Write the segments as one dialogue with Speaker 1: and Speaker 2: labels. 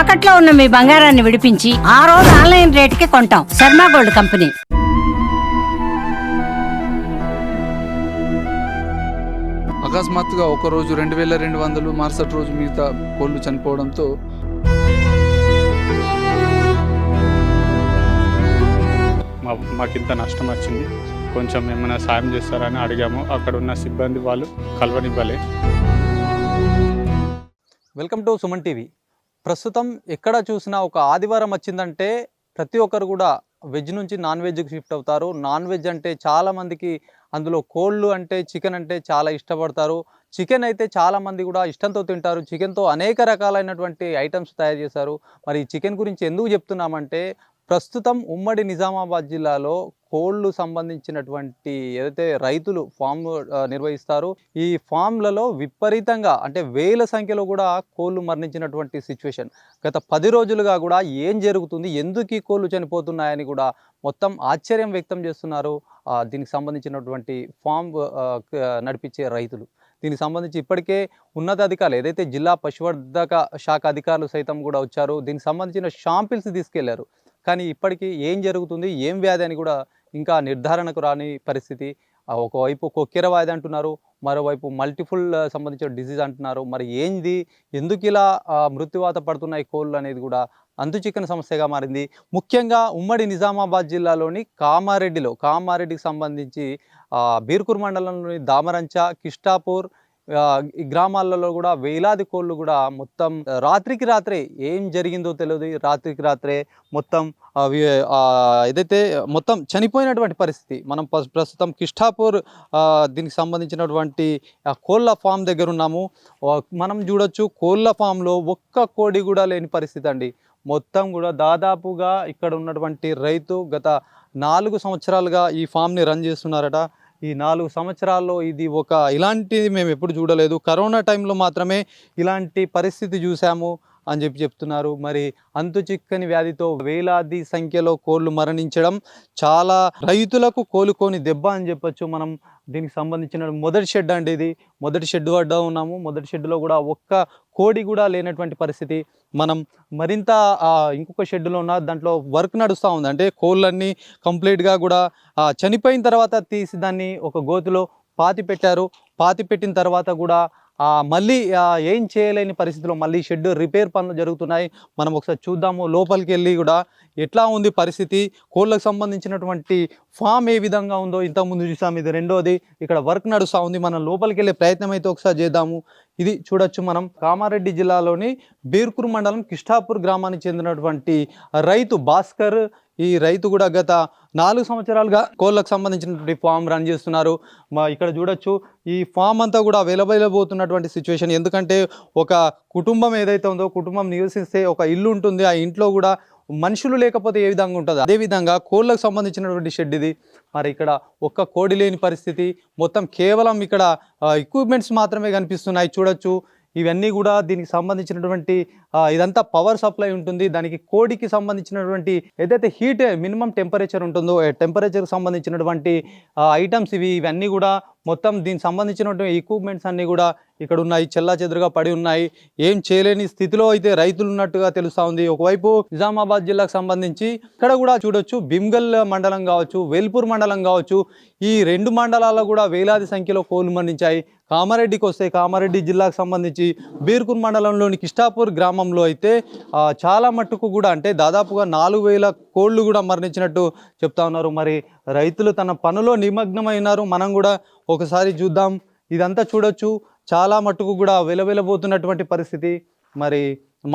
Speaker 1: తాకట్లో ఉన్న మీ బంగారాన్ని విడిపించి ఆ రోజు ఆన్లైన్ రేటుకి కొంటాం. Sharma gold company.
Speaker 2: అకస్మాత్తుగా ఒకరోజు 2200, మరుసటి రోజు మిగతా కోళ్ళు చనిపోవడంతో
Speaker 3: మాకింత నష్టం వచ్చింది, కొంచెం ఏమైనా సాయం చేస్తారని అడిగాము. అక్కడ ఉన్న సిబ్బంది వాళ్ళు కలవనివ్వలే.
Speaker 4: Welcome to Suman TV. ప్రస్తుతం ఎక్కడ చూసినా ఒక ఆదివారం వచ్చిందంటే ప్రతి ఒక్కరు కూడా వెజ్ నుంచి నాన్ వెజ్కి షిఫ్ట్ అవుతారు. నాన్ వెజ్ అంటే చాలామందికి అందులో కోళ్ళు అంటే చికెన్ అంటే చాలా ఇష్టపడతారు. చికెన్ అయితే చాలామంది కూడా ఇష్టంతో తింటారు. చికెన్తో అనేక రకాలైనటువంటి ఐటమ్స్ తయారు చేశారు. మరి చికెన్ గురించి ఎందుకు చెప్తున్నామంటే ప్రస్తుతం ఉమ్మడి నిజామాబాద్ జిల్లాలో కోళ్ళు సంబంధించినటువంటి ఏదైతే రైతులు ఫామ్ నిర్వహిస్తారు, ఈ ఫామ్లలో విపరీతంగా అంటే వేల సంఖ్యలో కూడా కోళ్ళు మరణించినటువంటి సిచ్యువేషన్. గత 10 రోజులుగా కూడా ఏం జరుగుతుంది, ఎందుకు ఈ కోళ్ళు చనిపోతున్నాయని కూడా మొత్తం ఆశ్చర్యం వ్యక్తం చేస్తున్నారు దీనికి సంబంధించినటువంటి ఫామ్ నడిపించే రైతులు. దీనికి సంబంధించి ఇప్పటికే ఉన్నతాధికారులు ఏదైతే జిల్లా పశువర్ధక శాఖ అధికారులు సైతం కూడా వచ్చారు. దీనికి సంబంధించిన షాంపిల్స్ తీసుకెళ్లారు. కానీ ఇప్పటికీ ఏం జరుగుతుంది, ఏం వ్యాధి అని కూడా ఇంకా నిర్ధారణకు రాని పరిస్థితి. ఒకవైపు కొక్కెర వ్యాధి అంటున్నారు, మరోవైపు మల్టిపుల్ సంబంధించిన డిసీజ్ అంటున్నారు. మరి ఏంది, ఎందుకు ఇలా మృత్యువాత పడుతున్నాయి కోళ్ళు అనేది కూడా అంతుచిక్కని సమస్యగా మారింది. ముఖ్యంగా ఉమ్మడి నిజామాబాద్ జిల్లాలోని కామారెడ్డికి సంబంధించి బీర్కూర్ మండలంలోని దామరంచ, కిష్టాపూర్ ఈ గ్రామాలలో కూడా వేలాది కోళ్ళు కూడా మొత్తం రాత్రికి రాత్రే ఏం జరిగిందో తెలియదు. రాత్రికి రాత్రే మొత్తం ఏదైతే మొత్తం చనిపోయినటువంటి పరిస్థితి. మనం ప్రస్తుతం కిష్టాపూర్ దీనికి సంబంధించినటువంటి కోళ్ళ ఫామ్ దగ్గర ఉన్నాము. మనం చూడొచ్చు కోళ్ళ ఫామ్లో ఒక్క కోడి కూడా లేని పరిస్థితి అండి. మొత్తం కూడా దాదాపుగా ఇక్కడ ఉన్నటువంటి రైతు గత 4 సంవత్సరాలుగా ఈ ఫామ్ని రన్ చేస్తున్నారట. ఈ 4 సంవత్సరాల్లో ఇది ఇలాంటిది మేము ఎప్పుడు చూడలేదు. కరోనా టైంలో మాత్రమే ఇలాంటి పరిస్థితి చూసాము అని చెప్తున్నారు. మరి అంతుచిక్కని వ్యాధితో వేలాది సంఖ్యలో కోళ్ళు మరణించడం చాలా రైతులకు కోలుకోని దెబ్బ అని చెప్పొచ్చు. మనం దీనికి సంబంధించిన మొదటి షెడ్ అండి, ఇది మొదటి షెడ్ వద్ద ఉన్నాము. మొదటి షెడ్లో కూడా ఒక్క కోడి కూడా లేనటువంటి పరిస్థితి. మనం మరింత ఇంకొక షెడ్లో ఉన్న దాంట్లో వర్క్ నడుస్తూ ఉంది. అంటే కోళ్ళన్నీ కంప్లీట్గా కూడా చనిపోయిన తర్వాత తీసి దాన్ని ఒక గోతిలో పాతి పెట్టిన తర్వాత కూడా మళ్ళీ ఏం చేయలేని పరిస్థితిలో మళ్ళీ షెడ్ రిపేర్ పనులు జరుగుతున్నాయి. మనం ఒకసారి చూద్దాము లోపలికి వెళ్ళి కూడా ఎట్లా ఉంది పరిస్థితి, కోళ్ళకు సంబంధించినటువంటి ఫామ్ ఏ విధంగా ఉందో. ఇంతకుముందు చూసాము, ఇది రెండోది. ఇక్కడ వర్క్ నడుస్తూ ఉంది. మనం లోపలికి వెళ్ళే ప్రయత్నం అయితే ఒకసారి చేద్దాము. ఇది చూడొచ్చు, మనం కామారెడ్డి జిల్లాలోని బీర్కూర్ మండలం కిష్టాపూర్ గ్రామానికి చెందినటువంటి రైతు భాస్కర్. ఈ రైతు కూడా గత 4 సంవత్సరాలుగా కోళ్ళకు సంబంధించినటువంటి ఫామ్ రన్ చేస్తున్నారు. ఇక్కడ చూడొచ్చు, ఈ ఫామ్ అంతా కూడా వెలబోతున్నటువంటి సిచ్యువేషన్. ఎందుకంటే ఒక కుటుంబం ఏదైతే ఉందో, కుటుంబం నివసిస్తే ఒక ఇల్లు ఉంటుంది, ఆ ఇంట్లో కూడా మనుషులు లేకపోతే ఏ విధంగా ఉంటుంది, అదేవిధంగా కోళ్ళకు సంబంధించినటువంటి షెడ్ ఇది. మరి ఇక్కడ ఒక్క కోడి లేని పరిస్థితి. మొత్తం కేవలం ఇక్కడ ఎక్విప్మెంట్స్ మాత్రమే కనిపిస్తున్నాయి. చూడొచ్చు, ఇవన్నీ కూడా దీనికి సంబంధించినటువంటి ఇదంతా పవర్ సప్లై ఉంటుంది. దానికి కోడికి సంబంధించినటువంటి ఏదైతే హీట్ మినిమం టెంపరేచర్ ఉంటుందో, టెంపరేచర్కి సంబంధించినటువంటి ఐటమ్స్ ఇవన్నీ కూడా మొత్తం దీనికి సంబంధించినటువంటి ఎక్విప్మెంట్స్ అన్నీ కూడా ఇక్కడ ఉన్నాయి, చెల్లాచెదురుగా పడి ఉన్నాయి. ఏం చేయలేని స్థితిలో అయితే రైతులు ఉన్నట్టుగా తెలుస్తూ ఉంది. ఒకవైపు నిజామాబాద్ జిల్లాకు సంబంధించి ఇక్కడ కూడా చూడొచ్చు, భీమ్గల్ మండలం కావచ్చు, వేల్పూర్ మండలం కావచ్చు, ఈ 2 మండలాల్లో కూడా వేలాది సంఖ్యలో కోళ్ళు మరణించాయి. కామారెడ్డికి వస్తే కామారెడ్డి జిల్లాకు సంబంధించి బీర్కూర్ మండలంలోని కిష్టాపూర్ గ్రామంలో అయితే చాలా మట్టుకు కూడా అంటే దాదాపుగా 4000 కోళ్ళు కూడా మరణించినట్టు చెప్తా ఉన్నారు. మరి రైతులు తన పనులో నిమగ్నమైనారు. మనం కూడా ఒకసారి చూద్దాం. ఇదంతా చూడొచ్చు, చాలా మట్టుకు కూడా వెలబోతున్నటువంటి పరిస్థితి. మరి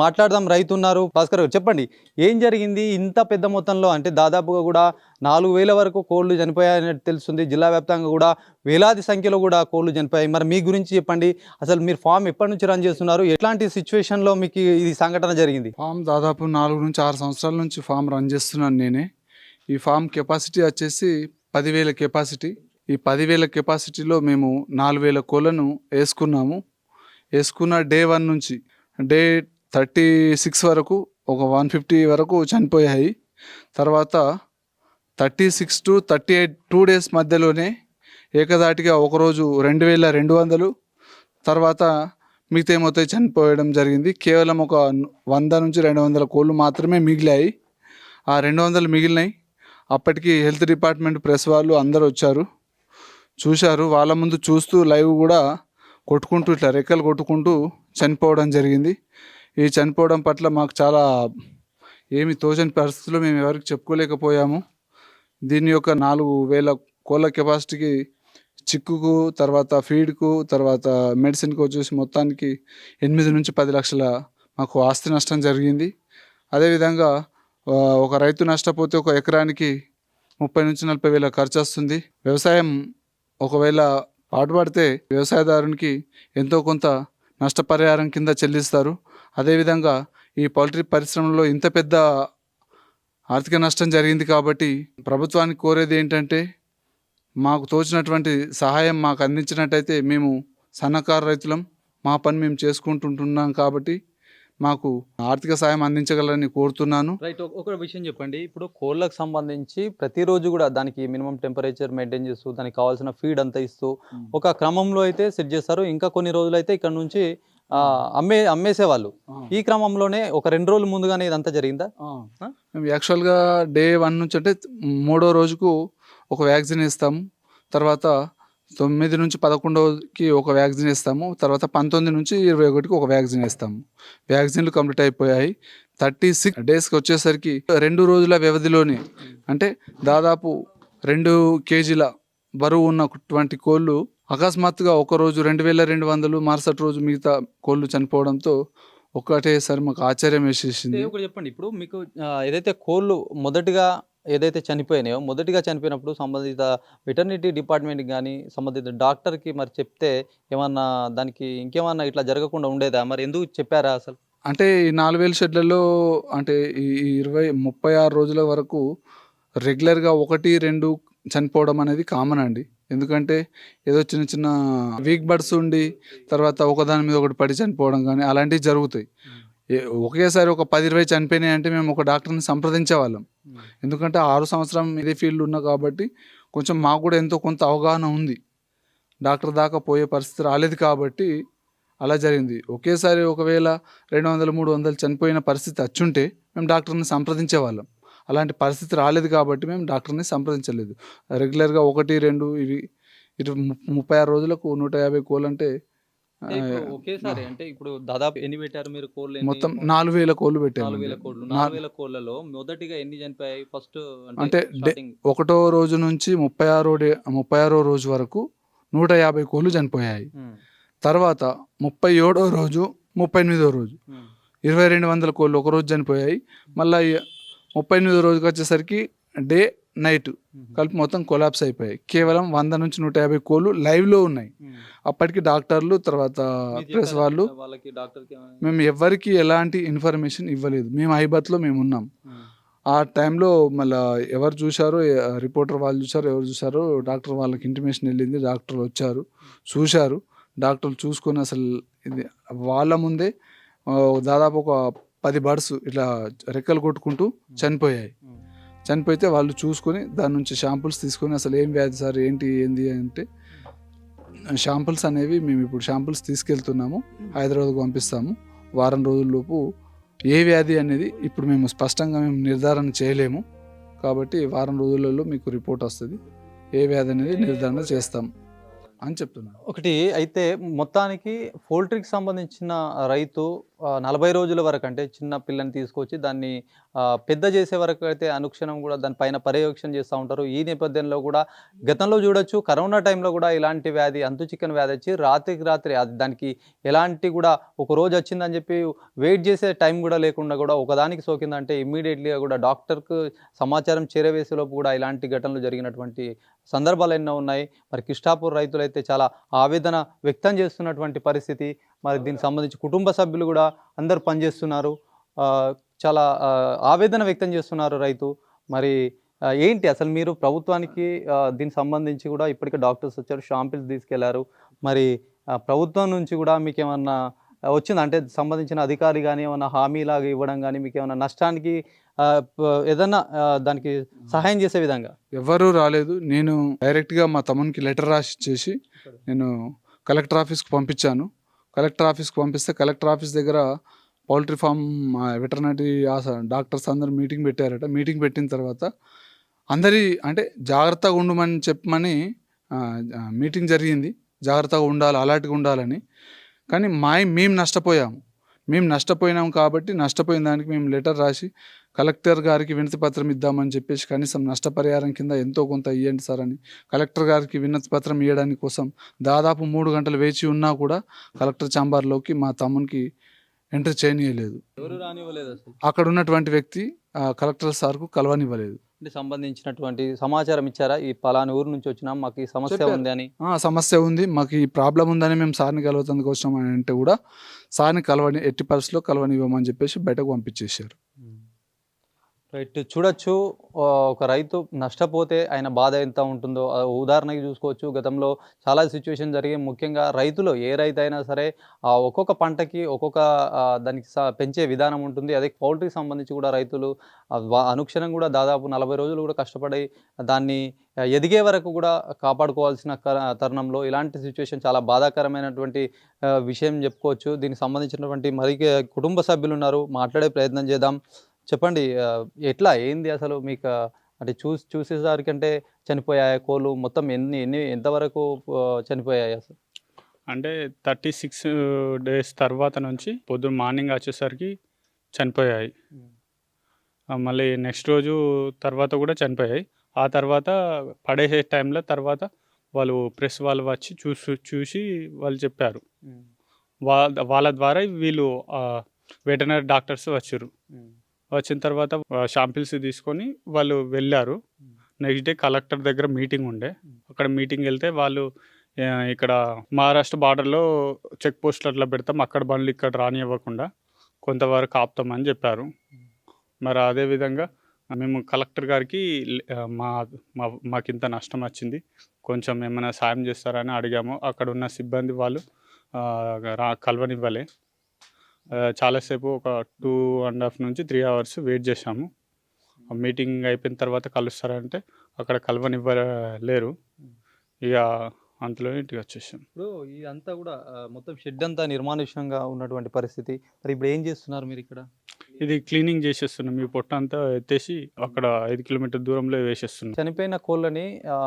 Speaker 4: మాట్లాడదాం, రైతు ఉన్నారు. భాస్కర్ గారు చెప్పండి, ఏం జరిగింది ఇంత పెద్ద మొత్తంలో? అంటే దాదాపుగా కూడా 4000 వరకు కోళ్ళు చనిపోయాయని తెలుస్తుంది. జిల్లా వ్యాప్తంగా కూడా వేలాది సంఖ్యలో కూడా కోళ్ళు చనిపోయాయి. మరి మీ గురించి చెప్పండి, అసలు మీరు ఫామ్ ఎప్పటి నుంచి రన్ చేస్తున్నారు, ఎట్లాంటి సిచ్యువేషన్లో మీకు ఈ సంఘటన జరిగింది?
Speaker 2: ఫామ్ దాదాపు 4 నుంచి 6 సంవత్సరాల నుంచి ఫామ్ రన్ చేస్తున్నాను నేనే. ఈ ఫామ్ కెపాసిటీ వచ్చేసి 10,000 కెపాసిటీ. ఈ 10,000 కెపాసిటీలో మేము 4,000 కోళ్ళను వేసుకున్న డే 1 నుంచి డే 36 వరకు ఒక 150 వరకు చనిపోయాయి. తర్వాత 36 to 38 2 days మధ్యలోనే ఏకదాటిగా ఒకరోజు 2,200, తర్వాత మిగతా ఏమవుతాయి చనిపోయడం జరిగింది. కేవలం ఒక 100 నుంచి 200 కోళ్ళు మాత్రమే మిగిలాయి. ఆ 200 మిగిలినాయి. అప్పటికి హెల్త్ డిపార్ట్మెంట్ ప్రెస్ వాళ్ళు అందరూ వచ్చారు, చూశారు. వాళ్ళ ముందు చూస్తూ లైవ్ కూడా కొట్టుకుంటూ ఇట్లా రెక్కలు కొట్టుకుంటూ చనిపోవడం జరిగింది. ఈ చనిపోవడం పట్ల మాకు చాలా ఏమి తోచని పరిస్థితుల్లో మేము ఎవరికి చెప్పుకోలేకపోయాము. దీని యొక్క 4000 కోళ్ళ కెపాసిటీకి చిక్కుకు, తర్వాత ఫీడ్కు, తర్వాత మెడిసిన్కి వచ్చేసి మొత్తానికి 8 నుంచి 10 లక్షల మాకు ఆస్తి నష్టం జరిగింది. అదేవిధంగా ఒక రైతు నష్టపోతే ఒక ఎకరానికి 30 నుంచి 40 వేల ఖర్చు వస్తుంది. వ్యవసాయం ఒకవేళ పాటుపడితే వ్యవసాయదారునికి ఎంతో కొంత నష్టపరిహారం కింద చెల్లిస్తారు. అదేవిధంగా ఈ పౌల్ట్రీ పరిశ్రమలో ఇంత పెద్ద ఆర్థిక నష్టం జరిగింది కాబట్టి ప్రభుత్వానికి కోరేది ఏంటంటే మాకు తోచినటువంటి సహాయం మాకు అందించినట్టయితే మేము సన్నకారు రైతులం, మా పని మేము చేసుకుంటుంటున్నాం కాబట్టి మాకు ఆర్థిక సాయం అందించగలరని కోరుతున్నాను.
Speaker 4: రైట్. ఒక విషయం చెప్పండి, ఇప్పుడు కోళ్ళకు సంబంధించి ప్రతిరోజు కూడా దానికి మినిమం టెంపరేచర్ మెయింటైన్ చేస్తూ దానికి కావాల్సిన ఫీడ్ అంతా ఇస్తూ ఒక క్రమంలో అయితే సెట్ చేస్తారు. ఇంకా కొన్ని రోజులు అయితే ఇక్కడ నుంచి అమ్మేసేవాళ్ళు. ఈ క్రమంలోనే ఒక 2 రోజుల ముందుగానే ఇదంతా జరిగిందా?
Speaker 2: మేము యాక్చువల్గా డే 1 నుంచి అంటే 3వ రోజుకు ఒక వ్యాక్సిన్ ఇస్తాము, తర్వాత 9 నుంచి 11కి ఒక వ్యాక్సిన్ ఇస్తాము, తర్వాత 19 నుంచి 21కి ఒక వ్యాక్సిన్ ఇస్తాము. వ్యాక్సిన్లు కంప్లీట్ అయిపోయాయి. 36 డేస్కి వచ్చేసరికి 2 రోజుల వ్యవధిలోనే అంటే దాదాపు 2 కేజీల బరువు ఉన్నటువంటి కోళ్ళు అకస్మాత్తుగా ఒకరోజు 2200, మరుసటి రోజు మిగతా కోళ్ళు చనిపోవడంతో ఒకటేసారి మాకు ఆశ్చర్యం వేసేసింది.
Speaker 4: ఒకటి చెప్పండి, ఇప్పుడు మీకు ఏదైతే కోళ్ళు ఏదైతే చనిపోయినాయో మొదటిగా చనిపోయినప్పుడు సంబంధిత వెటర్నిటీ డిపార్ట్మెంట్కి కానీ సంబంధిత డాక్టర్కి మరి చెప్తే ఏమన్నా దానికి ఇంకేమన్నా ఇట్లా జరగకుండా ఉండేదా? మరి ఎందుకు చెప్పారా అసలు?
Speaker 2: అంటే ఈ 4000 షెడ్లలో అంటే ఈ 36 రోజుల వరకు రెగ్యులర్గా 1-2 చనిపోవడం అనేది కామన్ అండి. ఎందుకంటే ఏదో చిన్న చిన్న వీక్ బర్డ్స్ ఉండి తర్వాత ఒకదాని మీద ఒకటి పడి చనిపోవడం కానీ అలాంటివి జరుగుతాయి. ఒకేసారి ఒక 10-20 చనిపోయినాయి అంటే మేము ఒక డాక్టర్ని సంప్రదించేవాళ్ళం. ఎందుకంటే 6 సంవత్సరం ఇదే ఫీల్డ్ ఉన్నా కాబట్టి కొంచెం మాకు కూడా ఎంతో కొంత అవగాహన ఉంది. డాక్టర్ దాకా పోయే పరిస్థితి రాలేదు కాబట్టి అలా జరిగింది. ఒకేసారి ఒకవేళ 200-300 చనిపోయిన పరిస్థితి వచ్చుంటే మేము డాక్టర్ని సంప్రదించేవాళ్ళం. అలాంటి పరిస్థితి రాలేదు కాబట్టి మేము డాక్టర్ని సంప్రదించలేదు. రెగ్యులర్గా 1-2 ఇవి 36 రోజులకు 150 కోళ్ళు అంటే
Speaker 4: ఒకేసారి అంటే ఇప్పుడు దాదాపు ఎన్ని పెట్టారు మీరు కోళ్ళు?
Speaker 2: మొత్తం 4000 కోళ్ళు పెట్టాము.
Speaker 4: 4000 కోళ్ళు. 4000 కోళ్ళలో మొదటిగా ఎన్ని చనిపోయాయి? ఫస్ట్
Speaker 2: అంటే 1వ రోజు నుంచి 36వ రోజు వరకు 150 కోళ్ళు చనిపోయాయి. తర్వాత 37వ రోజు 38వ రోజు 2200 కోళ్ళు ఒకరోజు చనిపోయాయి. మళ్ళీ 38వ రోజుకి వచ్చేసరికి డే నైట్ కలిపి మొత్తం కొలాప్స్ అయిపోయాయి. కేవలం 100 నుంచి 150 కోళ్ళు లైవ్లో ఉన్నాయి. అప్పటికి డాక్టర్లు తర్వాత ప్రెస్ వాళ్ళు మేము ఎవరికి ఎలాంటి ఇన్ఫర్మేషన్ ఇవ్వలేదు. మేము హైబత్లో మేము ఉన్నాం. ఆ టైంలో మళ్ళీ ఎవరు చూశారో, రిపోర్టర్ వాళ్ళు చూశారో, ఎవరు చూశారో డాక్టర్ వాళ్ళకి ఇంటిమేషన్ వెళ్ళింది. డాక్టర్లు వచ్చారు, చూశారు. డాక్టర్లు చూసుకొని అసలు ఇది వాళ్ళ ముందే దాదాపు ఒక 10 బర్డ్స్ ఇట్లా రెక్కలు కొట్టుకుంటూ చనిపోయాయి. చనిపోతే వాళ్ళు చూసుకొని దాని నుంచి షాంపుల్స్ తీసుకొని అసలు ఏం వ్యాధి సార్ ఏంటి అంటే షాంపుల్స్ అనేవి మేము ఇప్పుడు షాంపుల్స్ తీసుకెళ్తున్నాము, హైదరాబాద్కు పంపిస్తాము. వారం రోజుల్లోపు ఏ వ్యాధి అనేది ఇప్పుడు మేము స్పష్టంగా మేము నిర్ధారణ చేయలేము కాబట్టి వారం రోజులలో మీకు రిపోర్ట్ వస్తుంది, ఏ వ్యాధి అనేది నిర్ధారణ చేస్తాం అని చెప్తున్నాను.
Speaker 4: ఒకటి అయితే మొత్తానికి పౌల్ట్రీకి సంబంధించిన రైతు 40 రోజుల వరకు అంటే చిన్న పిల్లని తీసుకొచ్చి దాన్ని పెద్ద చేసే వరకు అయితే అనుక్షణం కూడా దానిపైన పర్యవేక్షణ చేస్తూ ఉంటారు. ఈ నేపథ్యంలో కూడా గతంలో చూడొచ్చు, కరోనా టైంలో కూడా ఇలాంటి వ్యాధి అంతు చికెన్ వ్యాధి వచ్చి రాత్రికి రాత్రి దానికి ఎలాంటి కూడా ఒక రోజు వచ్చిందని చెప్పి వెయిట్ చేసే టైం కూడా లేకుండా కూడా ఒకదానికి సోకిందంటే ఇమ్మీడియట్లీగా కూడా డాక్టర్కు సమాచారం చేరవేసేలోపు కూడా ఇలాంటి ఘటనలు జరిగినటువంటి సందర్భాలు ఎన్నో ఉన్నాయి. మరి కిష్టాపూర్ రైతులు అయితే చాలా ఆవేదన వ్యక్తం చేస్తున్నటువంటి పరిస్థితి. మరి దీనికి సంబంధించి కుటుంబ సభ్యులు కూడా అందరూ పనిచేస్తున్నారు, చాలా ఆవేదన వ్యక్తం చేస్తున్నారు రైతు. మరి ఏంటి అసలు మీరు ప్రభుత్వానికి దీనికి సంబంధించి కూడా ఇప్పటికే డాక్టర్స్ వచ్చారు, షాంపిల్స్ తీసుకెళ్లారు. మరి ప్రభుత్వం నుంచి కూడా మీకు ఏమన్నా వచ్చింది అంటే సంబంధించిన అధికారి కానీ ఏమన్నా హామీలాగా ఇవ్వడం కానీ మీకు ఏమన్నా నష్టానికి ఏదన్నా దానికి సహాయం చేసే విధంగా?
Speaker 2: ఎవరు రాలేదు. నేను డైరెక్ట్గా మా తమ్మునికి లెటర్ రాసి ఇచ్చేసి నేను కలెక్టర్ ఆఫీస్కి పంపించాను. కలెక్టర్ ఆఫీస్కి పంపిస్తే కలెక్టర్ ఆఫీస్ దగ్గర పౌల్ట్రీ ఫామ్ వెటర్నరీ డాక్టర్స్ అందరూ మీటింగ్ పెట్టారట. మీటింగ్ పెట్టిన తర్వాత అందరి అంటే జాగ్రత్తగా ఉండమని చెప్పమని మీటింగ్ జరిగింది. జాగ్రత్తగా ఉండాలి, అలర్ట్గా ఉండాలని. కానీ మేము నష్టపోయినాం కాబట్టి నష్టపోయిన దానికి మేము లెటర్ రాసి కలెక్టర్ గారికి వినతి పత్రం ఇద్దామని చెప్పేసి కనీసం నష్టపరిహారం కింద ఎంతో కొంత ఇవ్వండి సార్ అని కలెక్టర్ గారికి వినతి పత్రం ఇవ్వడానికి కోసం దాదాపు 3 గంటలు వేచి ఉన్నా కూడా కలెక్టర్ ఛాంబర్లోకి మా తమ్మునికి ఎంట్రీ చేయనీయలేదు.
Speaker 4: ఎవరు రానివ్వలేదు అసలు.
Speaker 2: అక్కడ ఉన్నటువంటి వ్యక్తి కలెక్టర్ సార్కు కలవనివ్వలేదు.
Speaker 4: అంటే సంబంధించినటువంటి సమాచారం ఇచ్చారా? ఈ పలానా ఊరు నుంచి వచ్చినాం, మాకు ఈ సమస్య
Speaker 2: చెప్పారు.
Speaker 4: ఉంది అని.
Speaker 2: సమస్య ఉంది, మాకు ఈ ప్రాబ్లం ఉందని మేము సార్ని కలవతందుకు వచ్చినాం అని అంటే కూడా సార్ని ఎట్టి పరిస్థితిలో కలవనివ్వమని చెప్పేసి బయటకు పంపించేశారు.
Speaker 4: రైట్, చూడొచ్చు. ఒక రైతు నష్టపోతే ఆయన బాధ ఎంత ఉంటుందో ఉదాహరణకి చూసుకోవచ్చు. గతంలో చాలా సిచ్యువేషన్ జరిగి, ముఖ్యంగా రైతులు ఏ రైతు అయినా సరే ఒక్కొక్క పంటకి ఒక్కొక్క దానికి పెంచే విధానం ఉంటుంది. అదే పౌల్ట్రీకి సంబంధించి కూడా రైతులు అనుక్షణం కూడా దాదాపు 40 రోజులు కూడా కష్టపడి దాన్ని ఎదిగే వరకు కూడా కాపాడుకోవాల్సిన తరుణంలో ఇలాంటి సిచ్యువేషన్ చాలా బాధాకరమైనటువంటి విషయం చెప్పుకోవచ్చు. దీనికి సంబంధించినటువంటి మరి కుటుంబ సభ్యులు ఉన్నారు, మాట్లాడే ప్రయత్నం చేద్దాం. చెప్పండి, ఎట్లా ఏంది అసలు మీకు? అంటే చూసేసరికి అంటే చనిపోయాయి కోళ్ళు మొత్తం ఎంతవరకు చనిపోయాయి అసలు?
Speaker 3: అంటే 36 డేస్ తర్వాత నుంచి మార్నింగ్ వచ్చేసరికి చనిపోయాయి. మళ్ళీ నెక్స్ట్ రోజు తర్వాత కూడా చనిపోయాయి. ఆ తర్వాత పడేసే టైంలో తర్వాత వాళ్ళు ప్రెస్ వాళ్ళు వచ్చి చూసి వాళ్ళు చెప్పారు. వాళ్ళ ద్వారా వీళ్ళు వెటర్నరీ డాక్టర్స్ వచ్చారు. వచ్చిన తర్వాత షాంపిల్స్ తీసుకొని వాళ్ళు వెళ్ళారు. నెక్స్ట్ డే కలెక్టర్ దగ్గర మీటింగ్ ఉండే. అక్కడ మీటింగ్ వెళ్తే వాళ్ళు ఇక్కడ మహారాష్ట్ర బార్డర్లో చెక్ పోస్టులు అట్లా పెడతాం, అక్కడ బండ్లు ఇక్కడ రానివ్వకుండా కొంతవరకు ఆపుతామని చెప్పారు. మరి అదేవిధంగా మేము కలెక్టర్ గారికి మాకు ఇంత నష్టం వచ్చింది, కొంచెం ఏమైనా సాయం చేస్తారని అడిగాము. అక్కడ ఉన్న సిబ్బంది వాళ్ళు కలవనివ్వలే. చాలాసేపు ఒక 2.5 నుంచి 3 అవర్స్ వెయిట్ చేశాము. మీటింగ్ అయిపోయిన తర్వాత కలుస్తారంటే అక్కడ కలవనివ్వలేరు. ఇక అంతలో ఇంటికి వచ్చేసాం.
Speaker 4: ఇప్పుడు ఇదంతా కూడా మొత్తం షెడ్ అంతా నిర్మానుష్యంగా ఉన్నటువంటి పరిస్థితి. మరి ఇప్పుడు ఏం చేస్తున్నారు మీరు ఇక్కడ?
Speaker 3: ఇది క్లీనింగ్ చేసేస్తున్నాం. ఈ పొట్ట అంతా ఎత్తేసి అక్కడ 5 కిలోమీటర్ దూరంలో వేసేస్తున్నాం.
Speaker 4: చనిపోయిన కోళ్ళని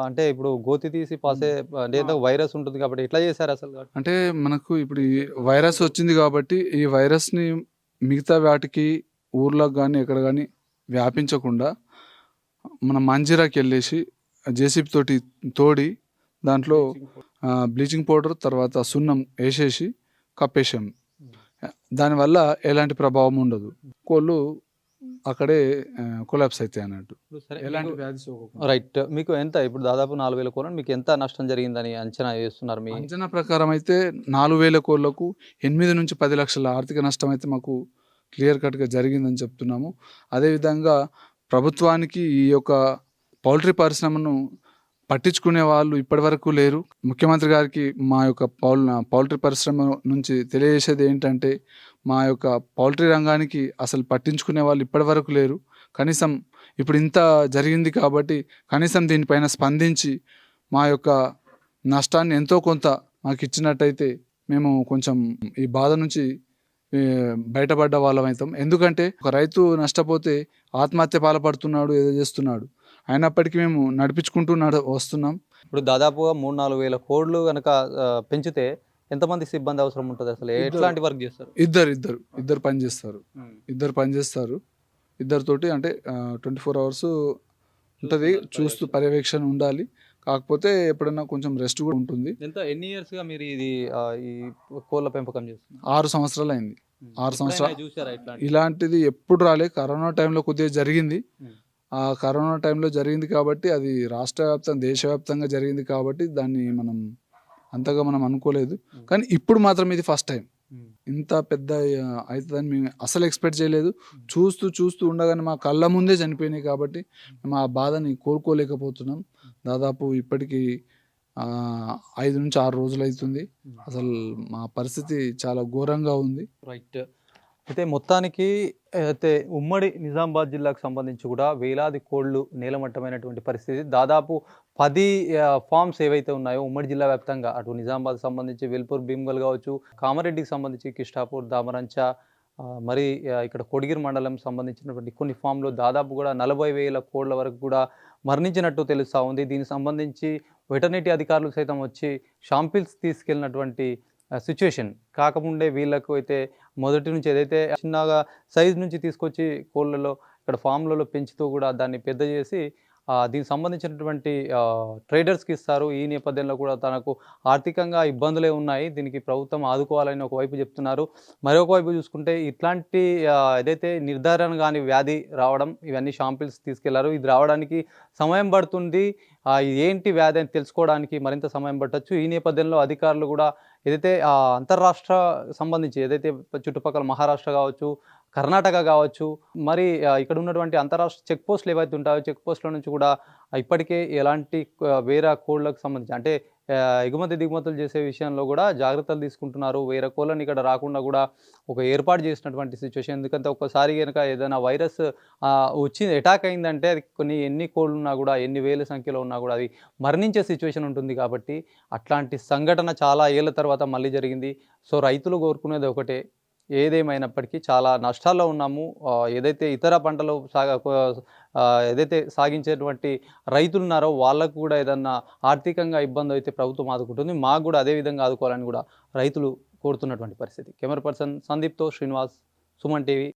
Speaker 4: అంటే ఇప్పుడు గోతి తీసి పాసే అంటే వైరస్ ఉంటుంది కాబట్టి ఎట్లా చేశారు అసలు?
Speaker 2: అంటే మనకు ఇప్పుడు ఈ వైరస్ వచ్చింది కాబట్టి ఈ వైరస్ని మిగతా వాటికి ఊర్లోకి కానీ ఎక్కడ కానీ వ్యాపించకుండా మన మంజీరాకి వెళ్ళేసి జేసీబీ తోటి తోడి దాంట్లో బ్లీచింగ్ పౌడర్ తర్వాత సున్నం వేసేసి కప్పేసాం. దానివల్ల ఎలాంటి ప్రభావం ఉండదు, కోళ్ళు అక్కడే కొలాప్స్ అవుతాయి అన్నట్టు. ఎలాంటి వ్యాధి సోకకుండా.
Speaker 4: రైట్, మీకు ఎంత ఇప్పుడు దాదాపు 4,000 కోళ్ళని మీకు ఎంత నష్టం జరిగిందని అంచనా వేస్తున్నారు? మీ
Speaker 2: అంచనా ప్రకారం అయితే 4,000 కోళ్లకు 8 నుంచి 10 లక్షల ఆర్థిక నష్టం అయితే మాకు క్లియర్ కట్గా జరిగిందని చెప్తున్నాము. అదేవిధంగా ప్రభుత్వానికి ఈ యొక్క పౌల్ట్రీ పరిశ్రమను పట్టించుకునే వాళ్ళు ఇప్పటి వరకు లేరు. ముఖ్యమంత్రి గారికి మా యొక్క పౌల్ట్రీ పరిశ్రమ నుంచి తెలియజేసేది ఏంటంటే మా యొక్క పౌల్ట్రీ రంగానికి అసలు పట్టించుకునే వాళ్ళు ఇప్పటి వరకు లేరు. కనీసం ఇప్పుడు ఇంత జరిగింది కాబట్టి కనీసం దీనిపైన స్పందించి మా యొక్క నష్టాన్ని ఎంతో కొంత మాకు ఇచ్చినట్టయితే మేము కొంచెం ఈ బాధ నుంచి బయటపడ్డ వాళ్ళం అవుతాం. ఎందుకంటే ఒక రైతు నష్టపోతే ఆత్మహత్య పాల్పడుతున్నాడు, ఏదో చేస్తున్నాడు, అయినప్పటికీ మేము నడిపించుకుంటూ వస్తున్నాం.
Speaker 4: ఇప్పుడు దాదాపుగా 3-4 వేల కోళ్ళు కనుక పెంచితే ఎంతమంది సిబ్బంది అవసరం ఉంటుంది అసలు? ఎట్లాంటి వర్క్ చేస్తారు?
Speaker 2: ఇద్దరు పనిచేస్తారు. ఇద్దరితోటి అంటే 24 అవర్స్ ఉంటుంది, చూస్తూ పర్యవేక్షణ ఉండాలి. కాకపోతే ఎప్పుడన్నా కొంచెం రెస్ట్ కూడా ఉంటుంది.
Speaker 4: ఎన్ని ఇయర్స్గా మీరు ఇది ఈ కోళ్ళ పెంపకం చేస్తున్నారు?
Speaker 2: 6 సంవత్సరాలు అయింది. 6 సంవత్సరాలు
Speaker 4: చూసారా
Speaker 2: ఇలాంటిది ఎప్పుడు రాలే. కరోనా టైంలో కొద్దిగా జరిగింది. ఆ కరోనా టైంలో జరిగింది కాబట్టి అది రాష్ట్ర వ్యాప్తంగా దేశవ్యాప్తంగా జరిగింది కాబట్టి దాన్ని మనం అంతగా మనం అనుకోలేదు. కానీ ఇప్పుడు మాత్రం ఇది ఫస్ట్ టైం ఇంత పెద్ద అవుతుందని మేము అసలు ఎక్స్పెక్ట్ చేయలేదు. చూస్తూ ఉండగానే మా కళ్ళ ముందే చనిపోయినాయి కాబట్టి మేము ఆ బాధని కోలుకోలేకపోతున్నాం. దాదాపు ఇప్పటికీ 5 నుంచి 6 రోజులు అవుతుంది. అసలు మా పరిస్థితి చాలా ఘోరంగా ఉంది.
Speaker 4: రైట్, అయితే మొత్తానికి అయితే ఉమ్మడి నిజామాబాద్ జిల్లాకు సంబంధించి కూడా వేలాది కోళ్ళు నేలమట్టమైనటువంటి పరిస్థితి. దాదాపు 10 ఫార్మ్స్ ఏవైతే ఉన్నాయో ఉమ్మడి జిల్లా వ్యాప్తంగా అటు నిజామాబాద్ సంబంధించి వెల్పూర్ భీమ్గల్ కావచ్చు, కామారెడ్డికి సంబంధించి కిష్టాపూర్, దామరంచ, మరి ఇక్కడ కొడిగిరి మండలం సంబంధించినటువంటి కొన్ని ఫామ్‌లో దాదాపు కూడా 40,000 కోళ్ళ వరకు కూడా మరణించినట్టు తెలుస్తా ఉంది. దీనికి సంబంధించి వెటర్నిటీ అధికారులు సైతం వచ్చి శాంపిల్స్ తీసుకెళ్ళినటువంటి సిట్యుయేషన్. కాకముందే వీళ్ళకు అయితే మొదటి నుంచి ఏదైతే చిన్నగా సైజ్ నుంచి తీసుకొచ్చి కోళ్ళలో ఇక్కడ ఫామ్‌లలో పెంచుతూ కూడా దాన్ని పెద్ద చేసి దీనికి సంబంధించినటువంటి ట్రేడర్స్‌కి ఇస్తారు. ఈ నేపథ్యంలో కూడా తనకు ఆర్థికంగా ఇబ్బందులే ఉన్నాయి. దీనికి ప్రభుత్వం ఆదుకోవాలని ఒకవైపు చెప్తున్నారు. మరొక వైపు చూసుకుంటే ఇట్లాంటి ఏదైతే నిర్ధారణ కాని వ్యాధి రావడం, ఇవన్నీ శాంపిల్స్ తీసుకెళ్లారు. ఇది రావడానికి సమయం పడుతుంది. ఏంటి వ్యాధి అని తెలుసుకోవడానికి మరింత సమయం పట్టొచ్చు. ఈ నేపథ్యంలో అధికారులు కూడా ఏదైతే అంతర్రాష్ట్ర సంబంధించి ఏదైతే చుట్టుపక్కల మహారాష్ట్ర కావచ్చు, కర్ణాటక కావచ్చు, మరి ఇక్కడ ఉన్నటువంటి అంతరాష్ట్ర చెక్ పోస్టులు ఏవైతే ఉంటాయో చెక్ పోస్టుల నుంచి కూడా ఇప్పటికే ఎలాంటి వేరే కోళ్ళకు సంబంధించి అంటే ఎగుమతి దిగుమతులు చేసే విషయంలో కూడా జాగ్రత్తలు తీసుకుంటున్నారు. వేరే కోళ్ళని ఇక్కడ రాకుండా కూడా ఒక ఏర్పాటు చేసినటువంటి సిచ్యువేషన్. ఎందుకంటే ఒక్కసారి కనుక ఏదైనా వైరస్ వచ్చి అటాక్ అయిందంటే అది ఎన్ని కోళ్ళు ఉన్నా కూడా ఎన్ని వేల సంఖ్యలో ఉన్నా కూడా అది మరణించే సిచ్యువేషన్ ఉంటుంది. కాబట్టి అట్లాంటి సంఘటన చాలా ఏళ్ళ తర్వాత మళ్ళీ జరిగింది. సో రైతులు కోరుకునేది ఒకటే, ఏదేమైనప్పటికీ చాలా నష్టాల్లో ఉన్నాము. ఏదైతే ఇతర పంటలు ఏదైతే సాగించేటువంటి రైతులు ఉన్నారో వాళ్ళకు కూడా ఏదన్నా ఆర్థికంగా ఇబ్బంది అయితే ప్రభుత్వం ఆదుకుంటుంది. మాకు కూడా అదే విధంగా ఆదుకోవాలని కూడా రైతులు కోరుతున్నటువంటి పరిస్థితి. కెమెరా పర్సన్ సందీప్తో శ్రీనివాస్, సుమన్ టీవీ.